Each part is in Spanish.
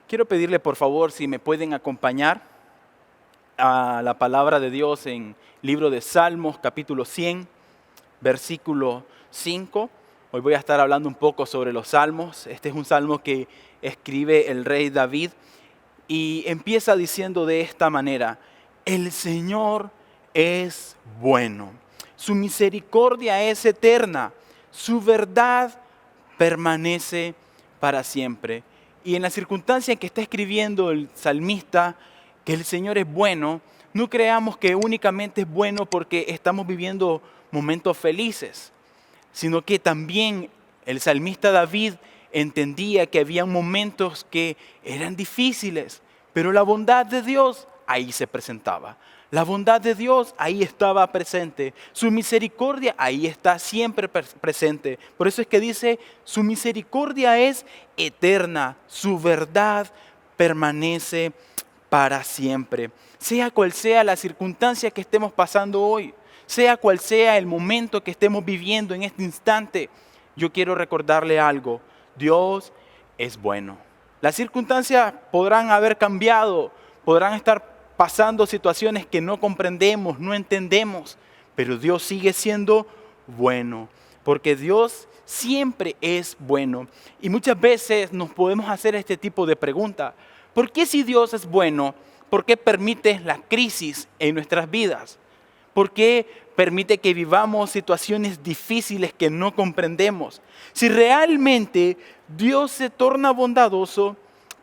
Quiero pedirle por favor si me pueden acompañar a la palabra de Dios en libro de Salmos, capítulo 100, versículo 5. Hoy voy a estar hablando un poco sobre los salmos. Este es un salmo que escribe el rey David y empieza diciendo de esta manera: el Señor es bueno, su misericordia es eterna, su verdad permanece para siempre. Y en la circunstancia en que está escribiendo el salmista que el Señor es bueno, no creamos que únicamente es bueno porque estamos viviendo momentos felices, sino que también el salmista David entendía que había momentos que eran difíciles, pero la bondad de Dios ahí se presentaba. La bondad de Dios ahí estaba presente. Su misericordia ahí está siempre presente. Por eso es que dice, su misericordia es eterna, su verdad permanece para siempre. Sea cual sea la circunstancia que estemos pasando hoy, sea cual sea el momento que estemos viviendo en este instante, yo quiero recordarle algo: Dios es bueno. Las circunstancias podrán haber cambiado, podrán estar pasando situaciones que no comprendemos, no entendemos, pero Dios sigue siendo bueno, porque Dios siempre es bueno. Y muchas veces nos podemos hacer este tipo de pregunta: ¿por qué si Dios es bueno, por qué permite la crisis en nuestras vidas? ¿Por qué permite que vivamos situaciones difíciles que no comprendemos? Si realmente Dios se torna bondadoso,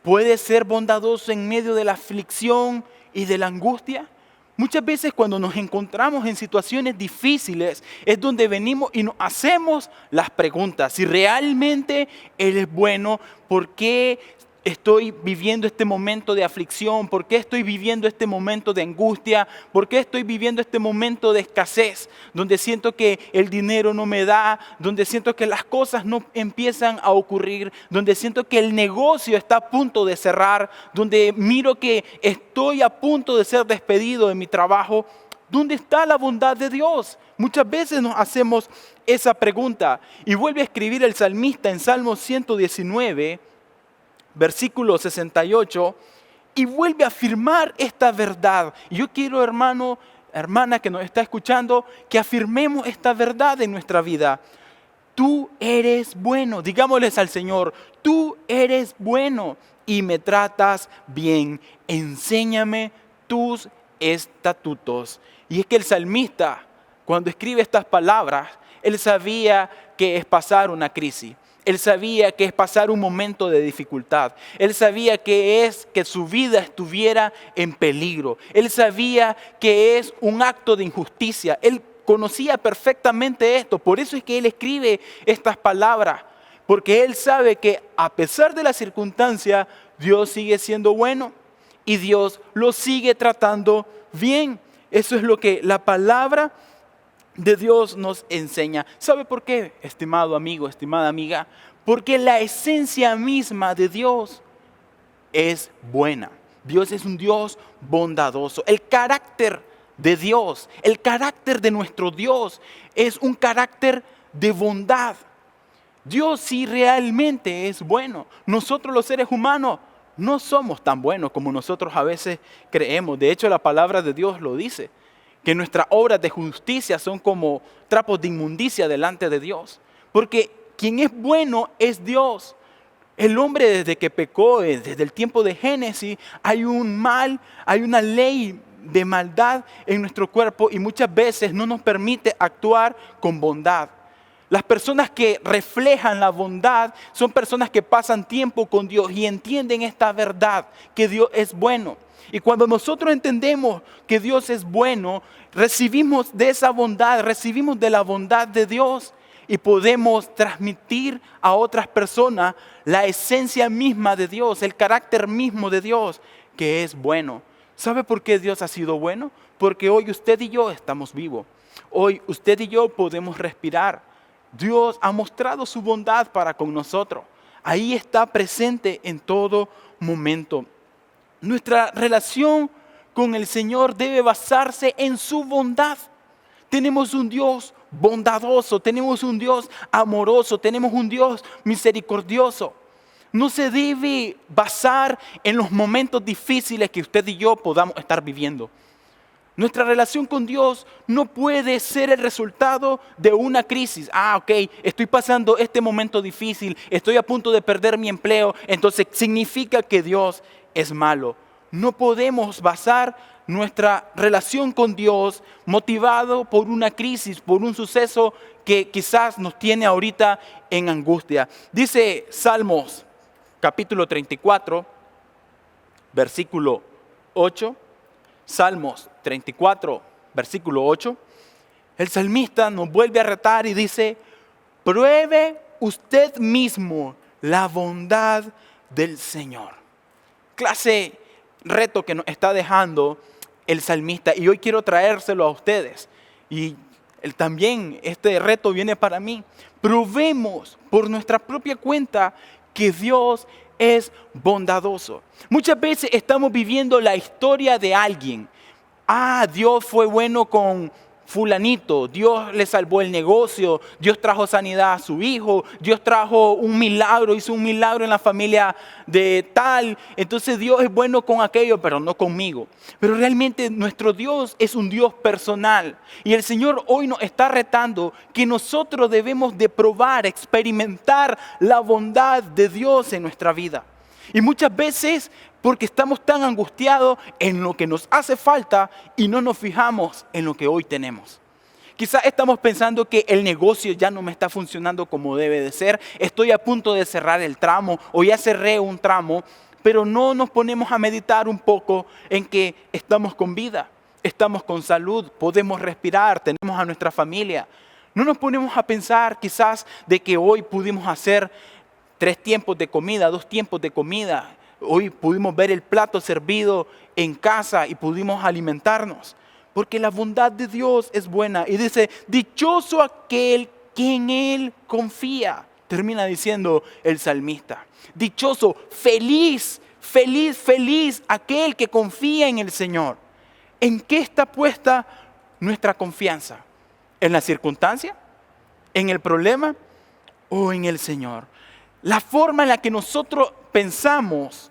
¿puede ser bondadoso en medio de la aflicción y de la angustia? Muchas veces cuando nos encontramos en situaciones difíciles es donde venimos y nos hacemos las preguntas. Si realmente Él es bueno, ¿por qué estoy viviendo este momento de aflicción? ¿Por qué estoy viviendo este momento de angustia? ¿Por qué estoy viviendo este momento de escasez? Donde siento que el dinero no me da, donde siento que las cosas no empiezan a ocurrir, donde siento que el negocio está a punto de cerrar, donde miro que estoy a punto de ser despedido de mi trabajo. ¿Dónde está la bondad de Dios? Muchas veces nos hacemos esa pregunta. Y vuelve a escribir el salmista en Salmo 119, versículo 68, y vuelve a afirmar esta verdad. Y yo quiero, hermano, hermana que nos está escuchando, que afirmemos esta verdad en nuestra vida. Tú eres bueno. Digámosles al Señor: tú eres bueno y me tratas bien. Enséñame tus estatutos. Y es que el salmista, cuando escribe estas palabras, él sabía que es pasar una crisis. Él sabía que es pasar un momento de dificultad. Él sabía que es que su vida estuviera en peligro. Él sabía que es un acto de injusticia. Él conocía perfectamente esto. Por eso es que él escribe estas palabras. Porque él sabe que a pesar de la circunstancia, Dios sigue siendo bueno y Dios lo sigue tratando bien. Eso es lo que la palabra de Dios nos enseña. ¿Sabe por qué, estimado amigo, estimada amiga? Porque la esencia misma de Dios es buena. Dios es un Dios bondadoso. El carácter de Dios, el carácter de nuestro Dios es un carácter de bondad. Dios sí realmente es bueno. Nosotros los seres humanos no somos tan buenos como nosotros a veces creemos. De hecho, la palabra de Dios lo dice, que nuestras obras de justicia son como trapos de inmundicia delante de Dios. Porque quien es bueno es Dios. El hombre, desde que pecó, desde el tiempo de Génesis, hay un mal, hay una ley de maldad en nuestro cuerpo y muchas veces no nos permite actuar con bondad. Las personas que reflejan la bondad son personas que pasan tiempo con Dios y entienden esta verdad, que Dios es bueno. Y cuando nosotros entendemos que Dios es bueno, recibimos de esa bondad, recibimos de la bondad de Dios y podemos transmitir a otras personas la esencia misma de Dios, el carácter mismo de Dios, que es bueno. ¿Sabe por qué Dios ha sido bueno? Porque hoy usted y yo estamos vivos. Hoy usted y yo podemos respirar. Dios ha mostrado su bondad para con nosotros. Ahí está presente en todo momento. Nuestra relación con el Señor debe basarse en su bondad. Tenemos un Dios bondadoso, tenemos un Dios amoroso, tenemos un Dios misericordioso. no se debe basar en los momentos difíciles que usted y yo podamos estar viviendo. Nuestra relación con Dios no puede ser el resultado de una crisis. Ok, estoy pasando este momento difícil, estoy a punto de perder mi empleo, entonces significa que Dios es malo. No podemos basar nuestra relación con Dios motivado por una crisis, por un suceso que quizás nos tiene ahorita en angustia. Dice Salmos capítulo 34, versículo 8. Salmos 34, versículo 8, el salmista nos vuelve a retar y dice: pruebe usted mismo la bondad del Señor. Clase reto que nos está dejando el salmista, y hoy quiero traérselo a ustedes. Y también este reto viene para mí. Probemos por nuestra propia cuenta que Dios es bondadoso. Muchas veces estamos viviendo la historia de alguien. Dios fue bueno con fulanito, Dios le salvó el negocio, Dios trajo sanidad a su hijo, Dios trajo un milagro, hizo un milagro en la familia de tal. Entonces Dios es bueno con aquello, pero no conmigo. Pero realmente nuestro Dios es un Dios personal. Y el Señor hoy nos está retando que nosotros debemos de probar, experimentar la bondad de Dios en nuestra vida. Y muchas veces porque estamos tan angustiados en lo que nos hace falta y no nos fijamos en lo que hoy tenemos. Quizás estamos pensando que el negocio ya no me está funcionando como debe de ser. Estoy a punto de cerrar el tramo o ya cerré un tramo, pero no nos ponemos a meditar un poco en que estamos con vida, estamos con salud, podemos respirar, tenemos a nuestra familia. No nos ponemos a pensar quizás de que hoy pudimos hacer 3 tiempos de comida, 2 tiempos de comida. Hoy pudimos ver el plato servido en casa y pudimos alimentarnos. Porque la bondad de Dios es buena. Y dice, dichoso aquel que en Él confía. Termina diciendo el salmista. Dichoso, feliz, feliz, feliz aquel que confía en el Señor. ¿En qué está puesta nuestra confianza? ¿En la circunstancia? ¿En el problema? ¿O en el Señor? La forma en la que nosotros pensamos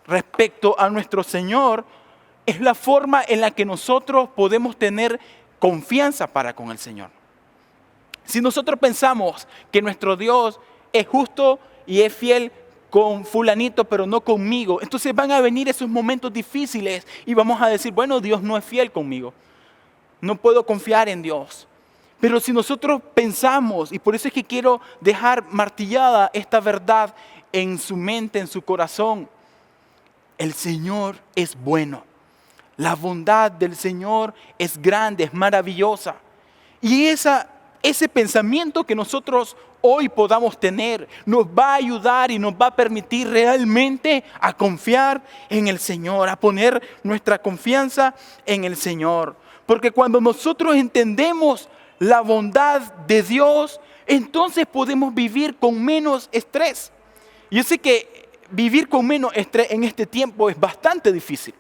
respecto a nuestro Señor es la forma en la que nosotros podemos tener confianza para con el Señor. Si nosotros pensamos que nuestro Dios es justo y es fiel con fulanito, pero no conmigo, entonces van a venir esos momentos difíciles y vamos a decir, bueno, Dios no es fiel conmigo. No puedo confiar en Dios. Pero si nosotros pensamos, y por eso es que quiero dejar martillada esta verdad en su mente, en su corazón, el Señor es bueno. La bondad del Señor es grande, es maravillosa. Y ese pensamiento que nosotros hoy podamos tener nos va a ayudar y nos va a permitir realmente a confiar en el Señor, a poner nuestra confianza en el Señor. Porque cuando nosotros entendemos la bondad de Dios, entonces podemos vivir con menos estrés. Yo sé que vivir con menos estrés en este tiempo es bastante difícil.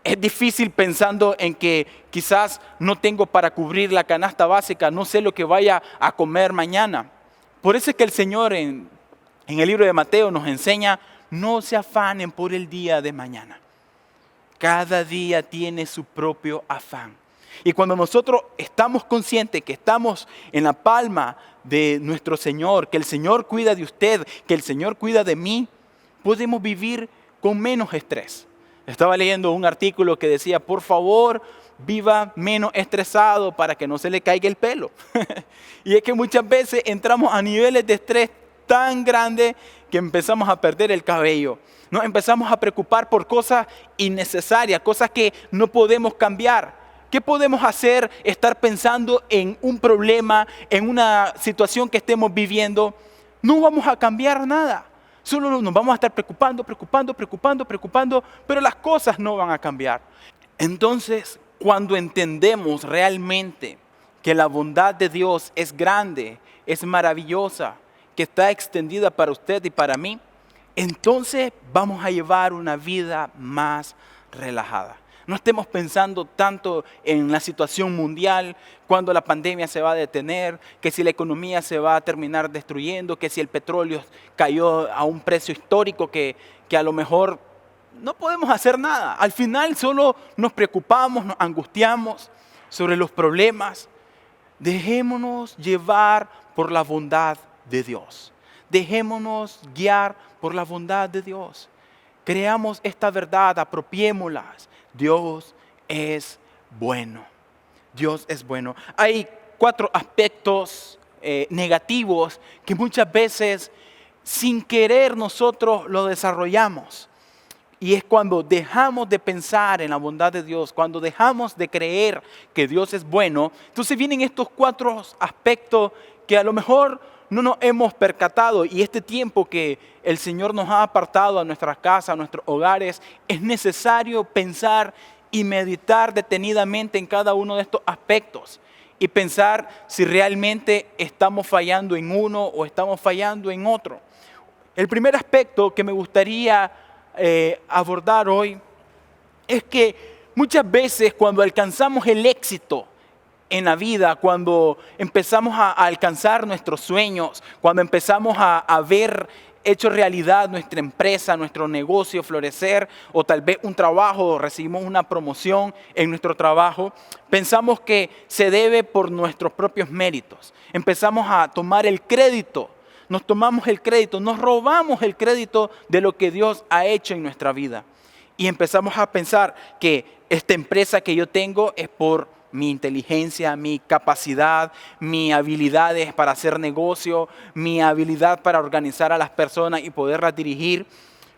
Es difícil pensando en que quizás no tengo para cubrir la canasta básica, no sé lo que vaya a comer mañana. Por eso es que el Señor en el libro de Mateo nos enseña, no se afanen por el día de mañana. Cada día tiene su propio afán. Y cuando nosotros estamos conscientes que estamos en la palma de nuestro Señor, que el Señor cuida de usted, que el Señor cuida de mí, podemos vivir con menos estrés. Estaba leyendo un artículo que decía, por favor, viva menos estresado para que no se le caiga el pelo. Y es que muchas veces entramos a niveles de estrés tan grandes que empezamos a perder el cabello. Nos empezamos a preocupar por cosas innecesarias, cosas que no podemos cambiar. ¿Qué podemos hacer? Estar pensando en un problema, en una situación que estemos viviendo. No vamos a cambiar nada. Solo nos vamos a estar preocupando, pero las cosas no van a cambiar. Entonces, cuando entendemos realmente que la bondad de Dios es grande, es maravillosa, que está extendida para usted y para mí, entonces vamos a llevar una vida más relajada. No estemos pensando tanto en la situación mundial, cuándo la pandemia se va a detener, que si la economía se va a terminar destruyendo, que si el petróleo cayó a un precio histórico que a lo mejor no podemos hacer nada. Al final solo nos preocupamos, nos angustiamos sobre los problemas. Dejémonos llevar por la bondad de Dios. Dejémonos guiar por la bondad de Dios. Creamos esta verdad, apropiémoslas. Dios es bueno. Dios es bueno. Hay 4 aspectos negativos que muchas veces sin querer nosotros lo desarrollamos. Y es cuando dejamos de pensar en la bondad de Dios, cuando dejamos de creer que Dios es bueno, entonces vienen estos 4 aspectos que a lo mejor no nos hemos percatado, y este tiempo que el Señor nos ha apartado a nuestras casas, a nuestros hogares, es necesario pensar y meditar detenidamente en cada uno de estos aspectos y pensar si realmente estamos fallando en uno o estamos fallando en otro. El primer aspecto que me gustaría abordar hoy es que muchas veces cuando alcanzamos el éxito en la vida, cuando empezamos a alcanzar nuestros sueños, cuando empezamos a ver hecho realidad nuestra empresa, nuestro negocio florecer, o tal vez un trabajo, recibimos una promoción en nuestro trabajo, pensamos que se debe por nuestros propios méritos. Empezamos a tomar el crédito, nos tomamos el crédito, nos robamos el crédito de lo que Dios ha hecho en nuestra vida. Y empezamos a pensar que esta empresa que yo tengo es por mi inteligencia, mi capacidad, mis habilidades para hacer negocio, mi habilidad para organizar a las personas y poderlas dirigir.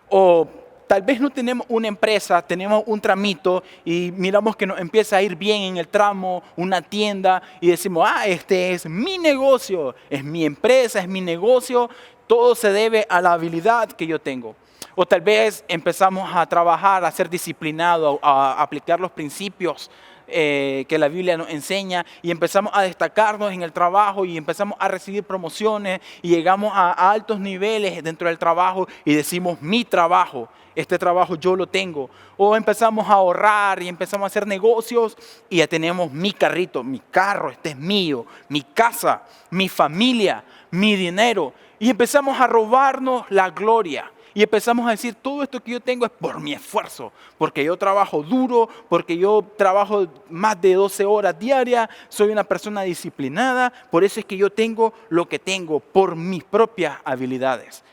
O tal vez no tenemos una empresa, tenemos un tramito y miramos que nos empieza a ir bien en el tramo, una tienda, y decimos, este es mi negocio, es mi empresa, es mi negocio, todo se debe a la habilidad que yo tengo. O tal vez empezamos a trabajar, a ser disciplinados, a aplicar los principios que la Biblia nos enseña, y empezamos a destacarnos en el trabajo y empezamos a recibir promociones y llegamos a altos niveles dentro del trabajo y decimos, mi trabajo, este trabajo yo lo tengo. O empezamos a ahorrar y empezamos a hacer negocios y ya tenemos mi carrito, mi carro, este es mío, mi casa, mi familia, mi dinero, y empezamos a robarnos la gloria. Y empezamos a decir, todo esto que yo tengo es por mi esfuerzo, porque yo trabajo duro, porque yo trabajo más de 12 horas diarias, soy una persona disciplinada, por eso es que yo tengo lo que tengo, por mis propias habilidades.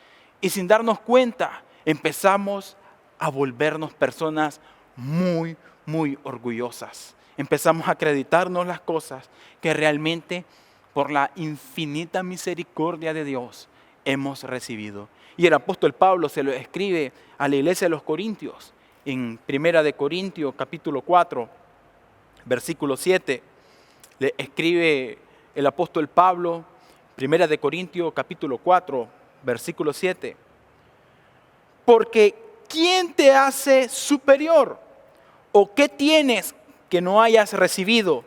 Y sin darnos cuenta, empezamos a volvernos personas muy, muy orgullosas. Empezamos a acreditarnos las cosas que realmente por la infinita misericordia de Dios hemos recibido. Y el apóstol Pablo se lo escribe a la iglesia de los Corintios, en 1 Corintios capítulo 4, versículo 7. Le escribe el apóstol Pablo, 1 Corintios capítulo 4, versículo 7. Porque ¿quién te hace superior? ¿O qué tienes que no hayas recibido?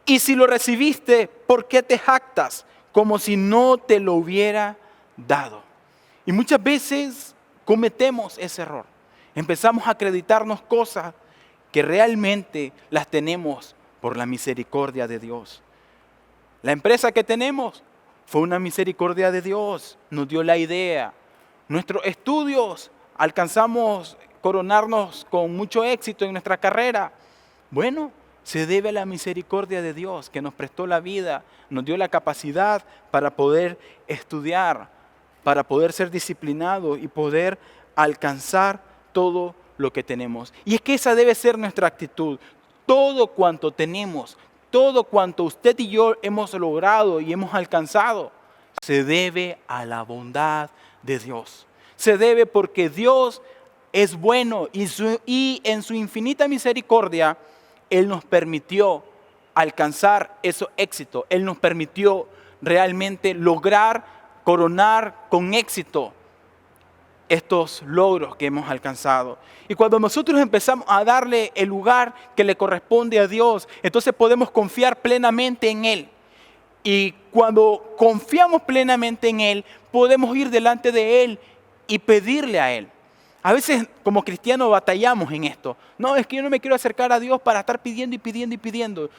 Y si lo recibiste, ¿por qué te jactas como si no te lo hubiera dado? Y muchas veces cometemos ese error. Empezamos a acreditarnos cosas que realmente las tenemos por la misericordia de Dios. La empresa que tenemos fue una misericordia de Dios, nos dio la idea. Nuestros estudios, alcanzamos coronarnos con mucho éxito en nuestra carrera. Bueno, se debe a la misericordia de Dios que nos prestó la vida, nos dio la capacidad para poder estudiar, para poder ser disciplinados y poder alcanzar todo lo que tenemos. Y es que esa debe ser nuestra actitud. Todo cuanto tenemos, todo cuanto usted y yo hemos logrado y hemos alcanzado, se debe a la bondad de Dios. Se debe porque Dios es bueno y en su infinita misericordia, Él nos permitió alcanzar esos éxitos. Él nos permitió realmente lograr coronar con éxito estos logros que hemos alcanzado. Y cuando nosotros empezamos a darle el lugar que le corresponde a Dios, entonces podemos confiar plenamente en Él. Y cuando confiamos plenamente en Él, podemos ir delante de Él y pedirle a Él. A veces como cristianos batallamos en esto. No, es que yo no me quiero acercar a Dios para estar pidiendo y pidiendo y pidiendo.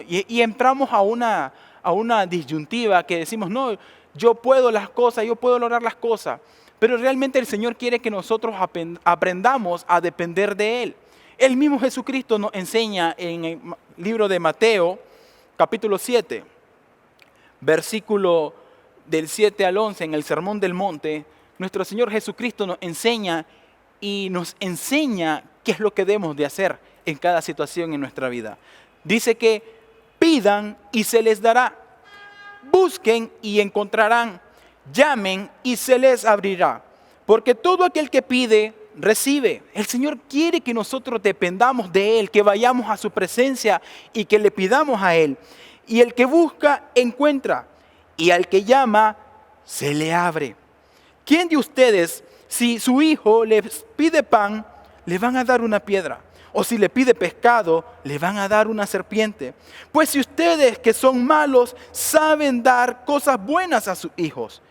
Y entramos a una disyuntiva que decimos, no, yo puedo las cosas, yo puedo lograr las cosas. Pero realmente el Señor quiere que nosotros aprendamos a depender de Él. El mismo Jesucristo nos enseña en el libro de Mateo, capítulo 7, versículo del 7 al 11, en el Sermón del Monte, nuestro Señor Jesucristo nos enseña qué es lo que debemos de hacer en cada situación en nuestra vida. Dice que pidan y se les dará, busquen y encontrarán, llamen y se les abrirá, porque todo aquel que pide, recibe. El Señor quiere que nosotros dependamos de Él, que vayamos a su presencia y que le pidamos a Él. Y el que busca, encuentra, y al que llama, se le abre. ¿Quién de ustedes, si su hijo les pide pan, le van a dar una piedra? O si le pide pescado, le van a dar una serpiente. Pues si ustedes que son malos saben dar cosas buenas a sus hijos,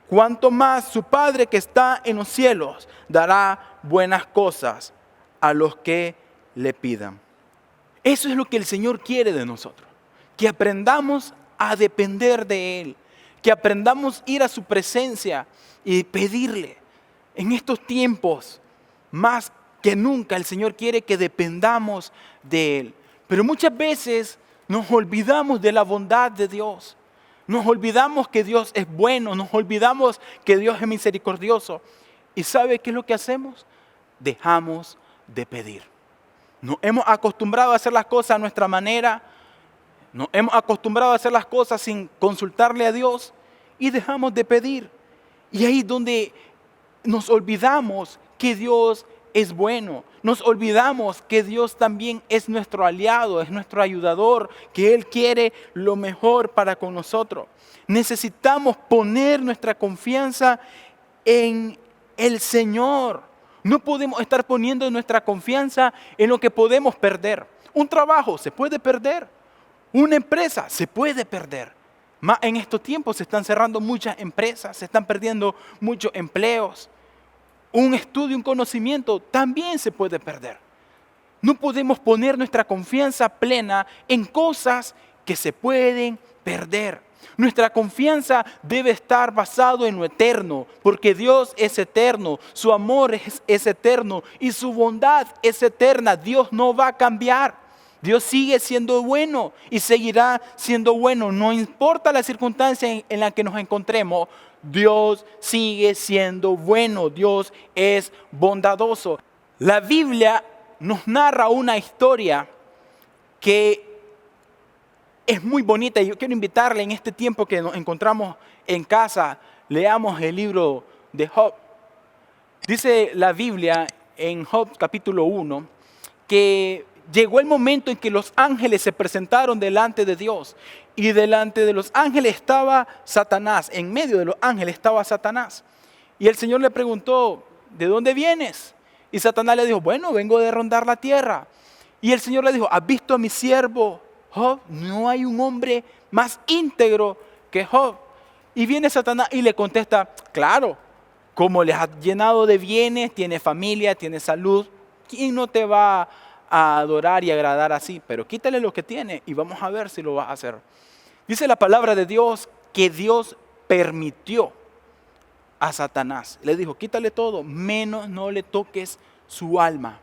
cuánto más su Padre que está en los cielos dará buenas cosas a los que le pidan. Eso es lo que el Señor quiere de nosotros, que aprendamos a depender de Él, que aprendamos a ir a su presencia y pedirle. En estos tiempos, más que nunca, el Señor quiere que dependamos de Él. Pero muchas veces nos olvidamos de la bondad de Dios. Nos olvidamos que Dios es bueno, nos olvidamos que Dios es misericordioso. ¿Y sabe qué es lo que hacemos? Dejamos de pedir. Nos hemos acostumbrado a hacer las cosas a nuestra manera, nos hemos acostumbrado a hacer las cosas sin consultarle a Dios y dejamos de pedir. Y ahí es donde nos olvidamos que Dios es bueno. Nos olvidamos que Dios también es nuestro aliado, es nuestro ayudador, que Él quiere lo mejor para con nosotros. Necesitamos poner nuestra confianza en el Señor. No podemos estar poniendo nuestra confianza en lo que podemos perder. Un trabajo se puede perder. Una empresa se puede perder. Más en estos tiempos se están cerrando muchas empresas, se están perdiendo muchos empleos. Un estudio, un conocimiento también se puede perder. No podemos poner nuestra confianza plena en cosas que se pueden perder. Nuestra confianza debe estar basado en lo eterno, porque Dios es eterno, su amor es eterno y su bondad es eterna. Dios no va a cambiar. Dios sigue siendo bueno y seguirá siendo bueno. No importa la circunstancia en la que nos encontremos, Dios sigue siendo bueno. Dios es bondadoso. La Biblia nos narra una historia que es muy bonita y yo quiero invitarle en este tiempo que nos encontramos en casa, leamos el libro de Job. Dice la Biblia en Job capítulo 1 que llegó el momento en que los ángeles se presentaron delante de Dios y delante de los ángeles estaba Satanás, en medio de los ángeles estaba Satanás. Y el Señor le preguntó, ¿de dónde vienes? Y Satanás le dijo, bueno, vengo de rondar la tierra. Y el Señor le dijo, ¿has visto a mi siervo Job? No hay un hombre más íntegro que Job. Y viene Satanás y le contesta, claro, como les has llenado de bienes, tiene familia, tiene salud, ¿quién no te va a adorar y agradar así? Pero quítale lo que tiene y vamos a ver si lo vas a hacer. Dice la palabra de Dios que Dios permitió a Satanás. Le dijo, quítale todo, menos no le toques su alma.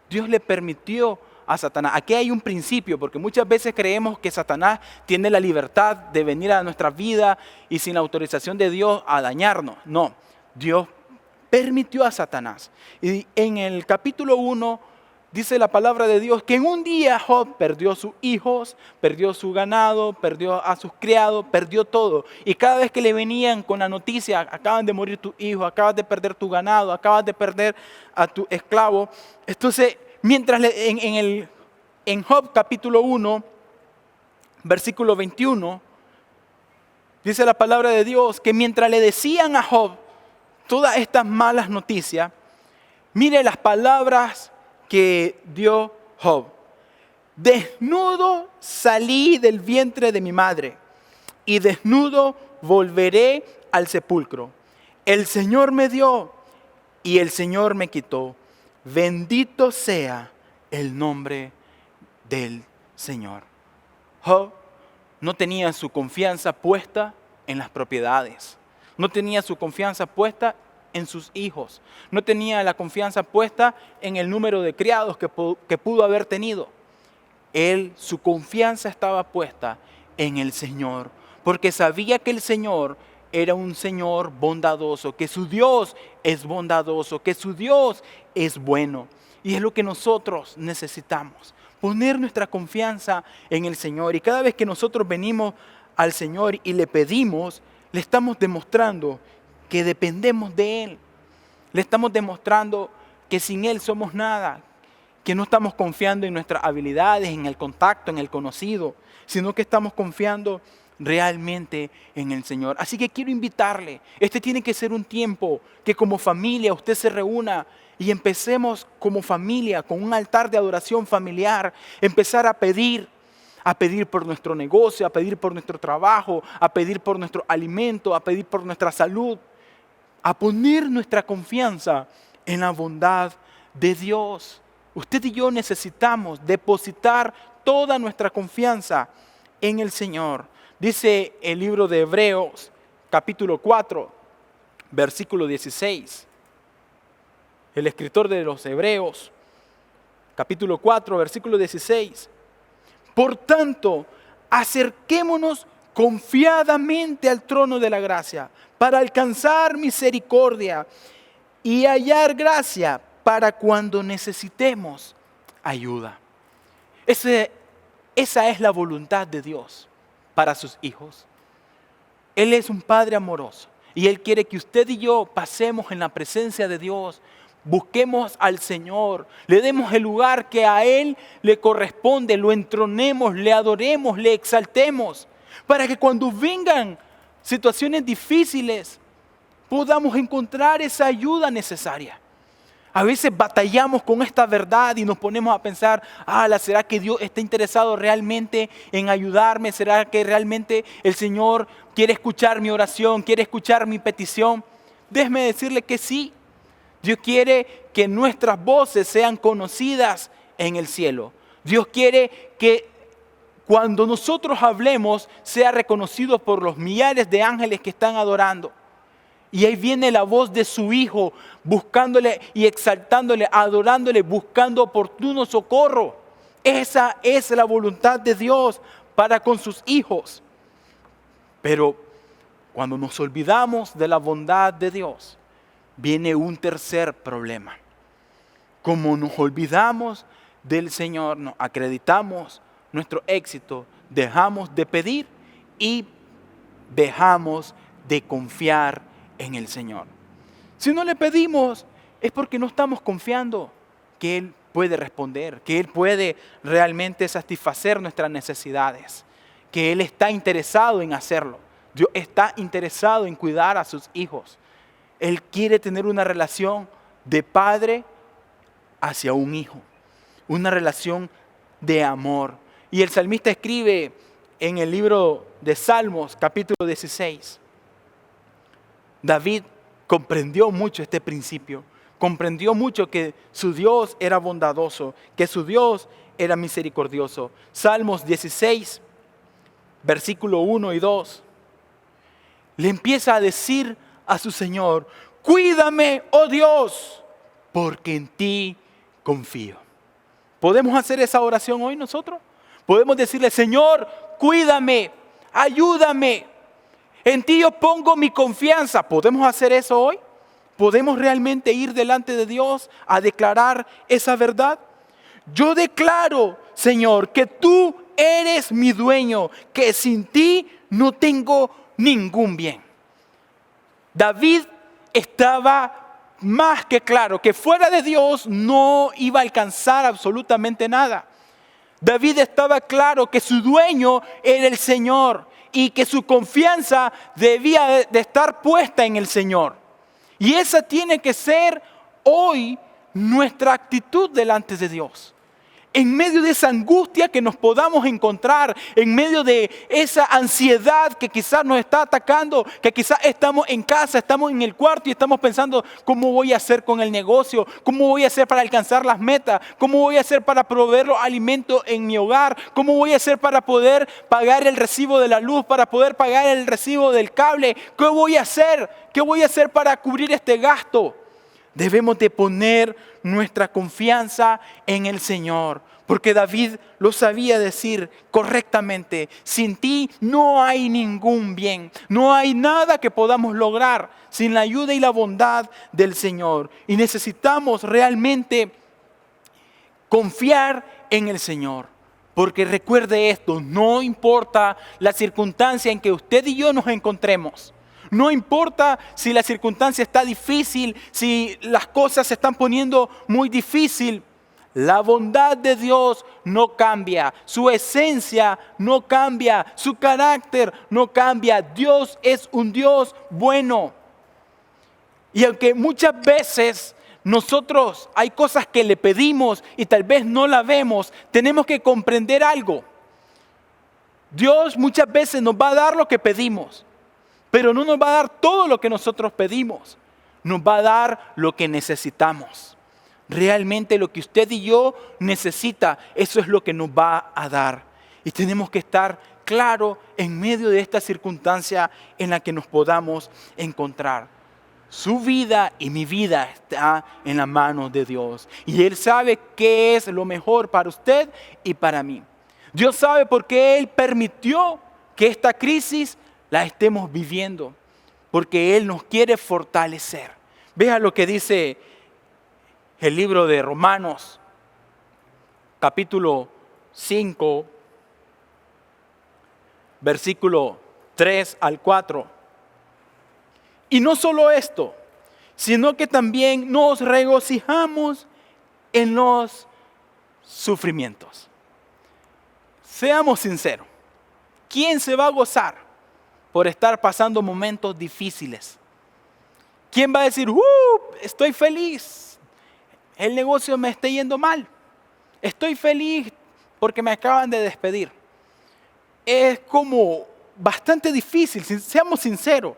Dios le permitió a Satanás. Aquí hay un principio, porque muchas veces creemos que Satanás tiene la libertad de venir a nuestra vida y sin la autorización de Dios a dañarnos. No, Dios permitió a Satanás. Y en el capítulo 1 dice la palabra de Dios que en un día Job perdió sus hijos, perdió su ganado, perdió a sus criados, perdió todo. Y cada vez que le venían con la noticia, acaban de morir tus hijos, acabas de perder tu ganado, acabas de perder a tu esclavo. Entonces, mientras en Job capítulo 1, versículo 21, dice la palabra de Dios que mientras le decían a Job todas estas malas noticias, mire las palabras que dio Job. Desnudo salí del vientre de mi madre y desnudo volveré al sepulcro. El Señor me dio y el Señor me quitó. Bendito sea el nombre del Señor. Job no tenía su confianza puesta en las propiedades. No tenía su confianza puesta en sus hijos. No tenía la confianza puesta en el número de criados que pudo haber tenido. Su confianza estaba puesta en el Señor, porque sabía que el Señor era un Señor bondadoso, que su Dios es bondadoso, que su Dios es bueno. Y es lo que nosotros necesitamos, poner nuestra confianza en el Señor. Y cada vez que nosotros venimos al Señor y le pedimos, le estamos demostrando que dependemos de Él. Le estamos demostrando que sin Él somos nada, que no estamos confiando en nuestras habilidades, en el contacto, en el conocido, sino que estamos confiando realmente en el Señor. Así que quiero invitarle, este tiene que ser un tiempo que como familia usted se reúna y empecemos como familia, con un altar de adoración familiar, empezar a pedir por nuestro negocio, a pedir por nuestro trabajo, a pedir por nuestro alimento, a pedir por nuestra salud, a poner nuestra confianza en la bondad de Dios. Usted y yo necesitamos depositar toda nuestra confianza en el Señor. Dice el libro de Hebreos, capítulo 4, versículo 16. El escritor de los Hebreos, capítulo 4, versículo 16. Por tanto, acerquémonos confiadamente al trono de la gracia para alcanzar misericordia y hallar gracia para cuando necesitemos ayuda. Esa es la voluntad de Dios para sus hijos. Él es un Padre amoroso y Él quiere que usted y yo pasemos en la presencia de Dios, busquemos al Señor, le demos el lugar que a Él le corresponde, lo entronemos, le adoremos, le exaltemos, para que cuando vengan situaciones difíciles podamos encontrar esa ayuda necesaria. A veces batallamos con esta verdad y nos ponemos a pensar, ¿será que Dios está interesado realmente en ayudarme? ¿Será que realmente el Señor quiere escuchar mi oración, quiere escuchar mi petición? Déjeme decirle que sí. Dios quiere que nuestras voces sean conocidas en el cielo. Dios quiere que cuando nosotros hablemos sea reconocido por los millares de ángeles que están adorando. Y ahí viene la voz de su Hijo, buscándole y exaltándole, adorándole, buscando oportuno socorro. Esa es la voluntad de Dios para con sus hijos. Pero cuando nos olvidamos de la bondad de Dios, viene un tercer problema. Como nos olvidamos del Señor, nos acreditamos nuestro éxito, dejamos de pedir y dejamos de confiar en el Señor. Si no le pedimos es porque no estamos confiando que Él puede responder, que Él puede realmente satisfacer nuestras necesidades, que Él está interesado en hacerlo. Dios está interesado en cuidar a sus hijos. Él quiere tener una relación de padre hacia un hijo, una relación de amor. Y el salmista escribe en el libro de Salmos, capítulo 16, David comprendió mucho este principio, comprendió mucho que su Dios era bondadoso, que su Dios era misericordioso. Salmos 16, versículo 1 y 2, le empieza a decir a su Señor: cuídame, oh Dios, porque en ti confío. ¿Podemos hacer esa oración hoy nosotros? Podemos decirle: Señor, cuídame, ayúdame. En ti yo pongo mi confianza. ¿Podemos hacer eso hoy? ¿Podemos realmente ir delante de Dios a declarar esa verdad? Yo declaro, Señor, que tú eres mi dueño, que sin ti no tengo ningún bien. David estaba más que claro que fuera de Dios no iba a alcanzar absolutamente nada. David estaba claro que su dueño era el Señor y que su confianza debía de estar puesta en el Señor. Y esa tiene que ser hoy nuestra actitud delante de Dios. En medio de esa angustia que nos podamos encontrar, en medio de esa ansiedad que quizás nos está atacando, que quizás estamos en casa, estamos en el cuarto y estamos pensando, ¿cómo voy a hacer con el negocio? ¿Cómo voy a hacer para alcanzar las metas? ¿Cómo voy a hacer para proveer los alimentos en mi hogar? ¿Cómo voy a hacer para poder pagar el recibo de la luz, para poder pagar el recibo del cable? ¿Qué voy a hacer? ¿Qué voy a hacer para cubrir este gasto? Debemos de poner nuestra confianza en el Señor, porque David lo sabía decir correctamente: sin ti no hay ningún bien, no hay nada que podamos lograr sin la ayuda y la bondad del Señor. Y necesitamos realmente confiar en el Señor, porque recuerde esto: no importa la circunstancia en que usted y yo nos encontremos. No importa si la circunstancia está difícil, si las cosas se están poniendo muy difícil. La bondad de Dios no cambia, su esencia no cambia, su carácter no cambia. Dios es un Dios bueno. Y aunque muchas veces nosotros hay cosas que le pedimos y tal vez no la vemos, tenemos que comprender algo. Dios muchas veces nos va a dar lo que pedimos, pero no nos va a dar todo lo que nosotros pedimos. Nos va a dar lo que necesitamos. Realmente lo que usted y yo necesita, eso es lo que nos va a dar. Y tenemos que estar claros en medio de esta circunstancia en la que nos podamos encontrar. Su vida y mi vida está en la mano de Dios. Y Él sabe qué es lo mejor para usted y para mí. Dios sabe por qué Él permitió que esta crisis la estemos viviendo, porque Él nos quiere fortalecer. Vea lo que dice el libro de Romanos, capítulo 5, versículo 3 al 4. Y no solo esto, sino que también nos regocijamos en los sufrimientos. Seamos sinceros, ¿quién se va a gozar por estar pasando momentos difíciles? ¿Quién va a decir, estoy feliz, el negocio me está yendo mal, estoy feliz porque me acaban de despedir? Es como bastante difícil, seamos sinceros.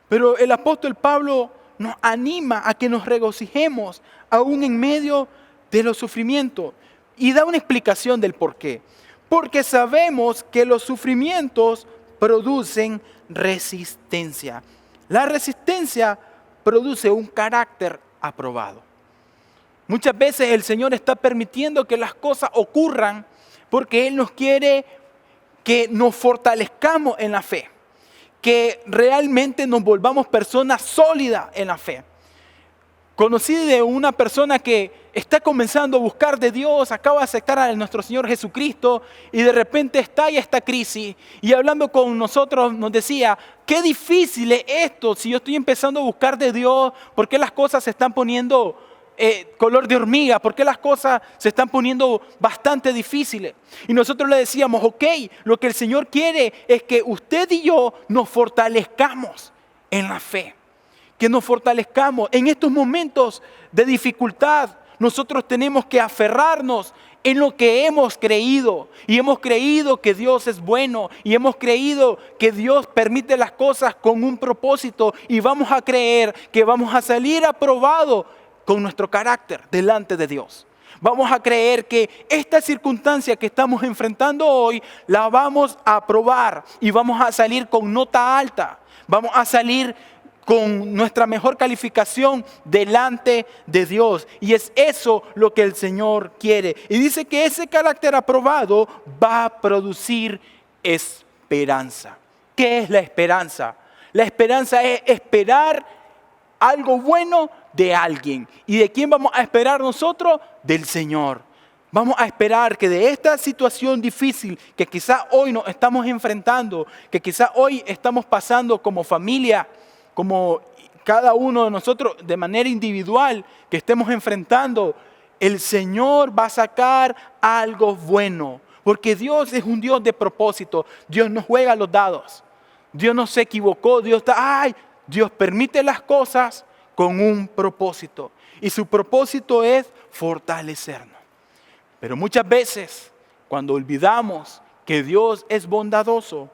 Pero el apóstol Pablo nos anima a que nos regocijemos aún en medio de los sufrimientos, y da una explicación del por qué. Porque sabemos que los sufrimientos producen resistencia. La resistencia produce un carácter aprobado. Muchas veces el Señor está permitiendo que las cosas ocurran porque Él nos quiere que nos fortalezcamos en la fe, que realmente nos volvamos personas sólidas en la fe. Conocí de una persona que está comenzando a buscar de Dios, acaba de aceptar a nuestro Señor Jesucristo y de repente estalla esta crisis, y hablando con nosotros nos decía, qué difícil es esto, si yo estoy empezando a buscar de Dios, ¿por qué las cosas se están poniendo color de hormiga? ¿Por qué las cosas se están poniendo bastante difíciles? Y nosotros le decíamos, ok, lo que el Señor quiere es que usted y yo nos fortalezcamos en la fe. Que nos fortalezcamos en estos momentos de dificultad. Nosotros tenemos que aferrarnos en lo que hemos creído, y hemos creído que Dios es bueno, y hemos creído que Dios permite las cosas con un propósito, y vamos a creer que vamos a salir aprobados con nuestro carácter delante de Dios. Vamos a creer que esta circunstancia que estamos enfrentando hoy la vamos a aprobar y vamos a salir con nota alta. Vamos a salir con nuestra mejor calificación delante de Dios. Y es eso lo que el Señor quiere. Y dice que ese carácter aprobado va a producir esperanza. ¿Qué es la esperanza? La esperanza es esperar algo bueno de alguien. ¿Y de quién vamos a esperar nosotros? Del Señor. Vamos a esperar que de esta situación difícil que quizás hoy nos estamos enfrentando, que quizás hoy estamos pasando como familia, como cada uno de nosotros de manera individual que estemos enfrentando, el Señor va a sacar algo bueno. Porque Dios es un Dios de propósito. Dios no juega los dados. Dios no se equivocó. Dios permite las cosas con un propósito. Y su propósito es fortalecernos. Pero muchas veces, cuando olvidamos que Dios es bondadoso,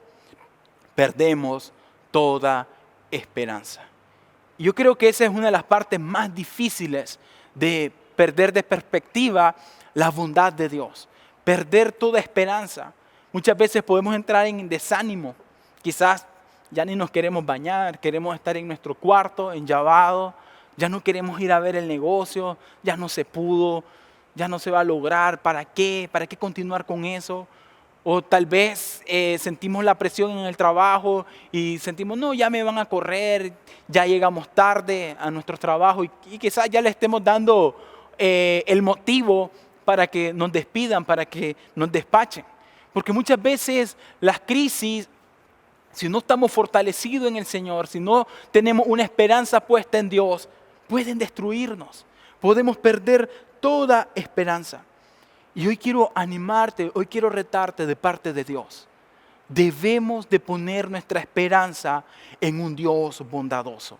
perdemos toda esperanza. Y yo creo que esa es una de las partes más difíciles de perder de perspectiva la bondad de Dios. Perder toda esperanza. Muchas veces podemos entrar en desánimo. Quizás ya ni nos queremos bañar, queremos estar en nuestro cuarto, enllavado. Ya no queremos ir a ver el negocio, ya no se pudo, ya no se va a lograr. ¿Para qué? ¿Para qué continuar con eso? O tal vez sentimos la presión en el trabajo y sentimos, no, ya me van a correr, ya llegamos tarde a nuestro trabajo y quizás ya le estemos dando el motivo para que nos despidan, para que nos despachen. Porque muchas veces las crisis, si no estamos fortalecidos en el Señor, si no tenemos una esperanza puesta en Dios, pueden destruirnos. Podemos perder toda esperanza. Y hoy quiero animarte, hoy quiero retarte de parte de Dios. Debemos de poner nuestra esperanza en un Dios bondadoso.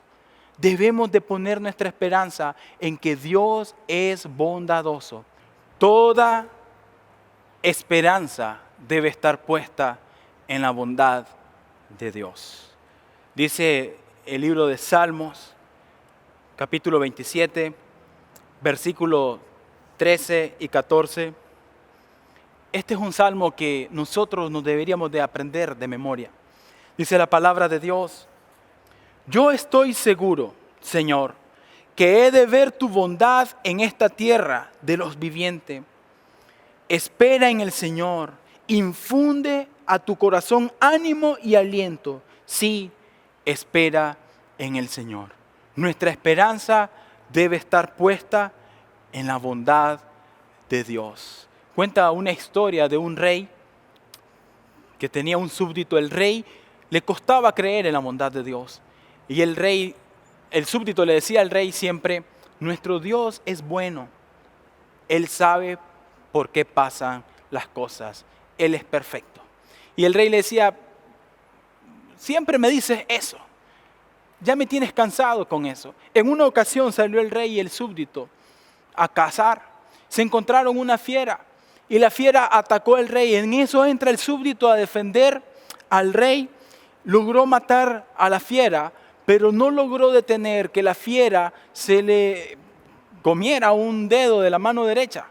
Debemos de poner nuestra esperanza en que Dios es bondadoso. Toda esperanza debe estar puesta en la bondad de Dios. Dice el libro de Salmos, capítulo 27, versículos 13 y 14. Este es un salmo que nosotros nos deberíamos de aprender de memoria. Dice la palabra de Dios: yo estoy seguro, Señor, que he de ver tu bondad en esta tierra de los vivientes. Espera en el Señor, infunde a tu corazón ánimo y aliento. Sí, espera en el Señor. Nuestra esperanza debe estar puesta en la bondad de Dios. Cuenta una historia de un rey que tenía un súbdito. El rey le costaba creer en la bondad de Dios. Y el súbdito le decía al rey siempre: nuestro Dios es bueno. Él sabe por qué pasan las cosas. Él es perfecto. Y el rey le decía: siempre me dices eso. Ya me tienes cansado con eso. En una ocasión salió el rey y el súbdito a cazar. Se encontraron una fiera. Y la fiera atacó al rey. En eso entra el súbdito a defender al rey. Logró matar a la fiera, pero no logró detener que la fiera se le comiera un dedo de la mano derecha.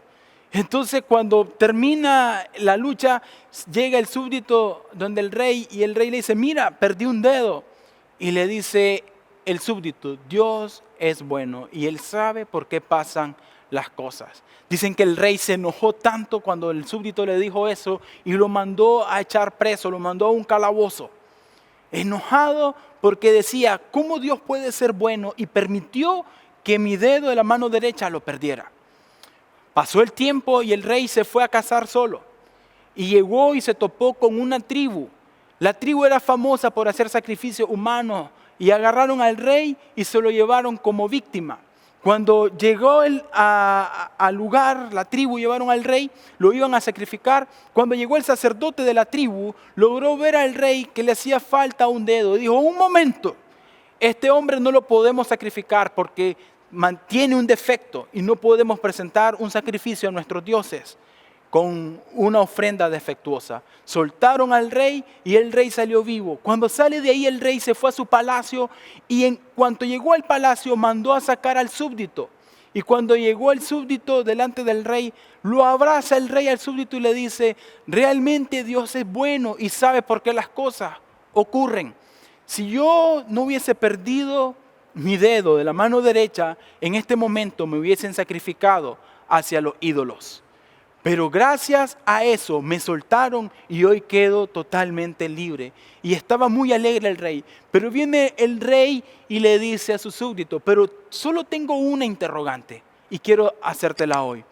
Entonces, cuando termina la lucha, llega el súbdito donde el rey y el rey le dice: mira, perdí un dedo. Y le dice el súbdito: Dios es bueno y Él sabe por qué pasan las cosas. Dicen que el rey se enojó tanto cuando el súbdito le dijo eso y lo mandó a echar preso, lo mandó a un calabozo. Enojado porque decía: ¿cómo Dios puede ser bueno y permitió que mi dedo de la mano derecha lo perdiera? Pasó el tiempo y el rey se fue a cazar solo. Y llegó y se topó con una tribu. La tribu era famosa por hacer sacrificios humanos y agarraron al rey y se lo llevaron como víctima. Cuando llegó al lugar, la tribu llevaron al rey, lo iban a sacrificar. Cuando llegó el sacerdote de la tribu, logró ver al rey que le hacía falta un dedo. Dijo: un momento, este hombre no lo podemos sacrificar porque mantiene un defecto y no podemos presentar un sacrificio a nuestros dioses con una ofrenda defectuosa. Soltaron al rey y el rey salió vivo. Cuando sale de ahí, el rey se fue a su palacio y en cuanto llegó al palacio mandó a sacar al súbdito. Y cuando llegó el súbdito delante del rey, lo abraza el rey al súbdito y le dice: realmente Dios es bueno y sabe por qué las cosas ocurren. Si yo no hubiese perdido mi dedo de la mano derecha, en este momento me hubiesen sacrificado hacia los ídolos. Pero gracias a eso me soltaron y hoy quedo totalmente libre. Y estaba muy alegre el rey. Pero viene el rey y le dice a su súbdito: pero solo tengo una interrogante y quiero hacértela hoy.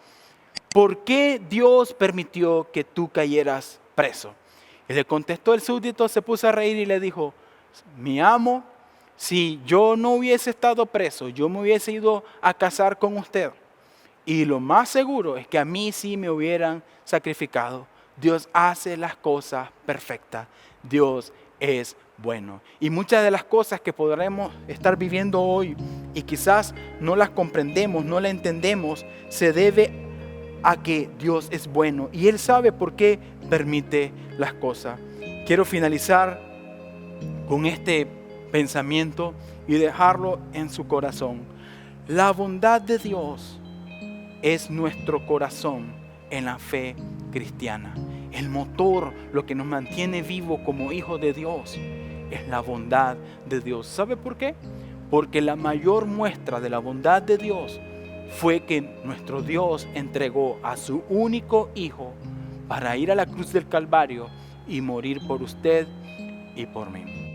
¿Por qué Dios permitió que tú cayeras preso? Y le contestó el súbdito, se puso a reír y le dijo: mi amo, si yo no hubiese estado preso, yo me hubiese ido a casar con usted. Y lo más seguro es que a mí sí me hubieran sacrificado. Dios hace las cosas perfectas. Dios es bueno. Y muchas de las cosas que podremos estar viviendo hoy y quizás no las comprendemos, no las entendemos, se debe a que Dios es bueno y Él sabe por qué permite las cosas. Quiero finalizar con este pensamiento y dejarlo en su corazón. La bondad de Dios es nuestro corazón en la fe cristiana. El motor, lo que nos mantiene vivos como hijos de Dios, es la bondad de Dios. ¿Sabe por qué? Porque la mayor muestra de la bondad de Dios fue que nuestro Dios entregó a su único Hijo para ir a la cruz del Calvario y morir por usted y por mí.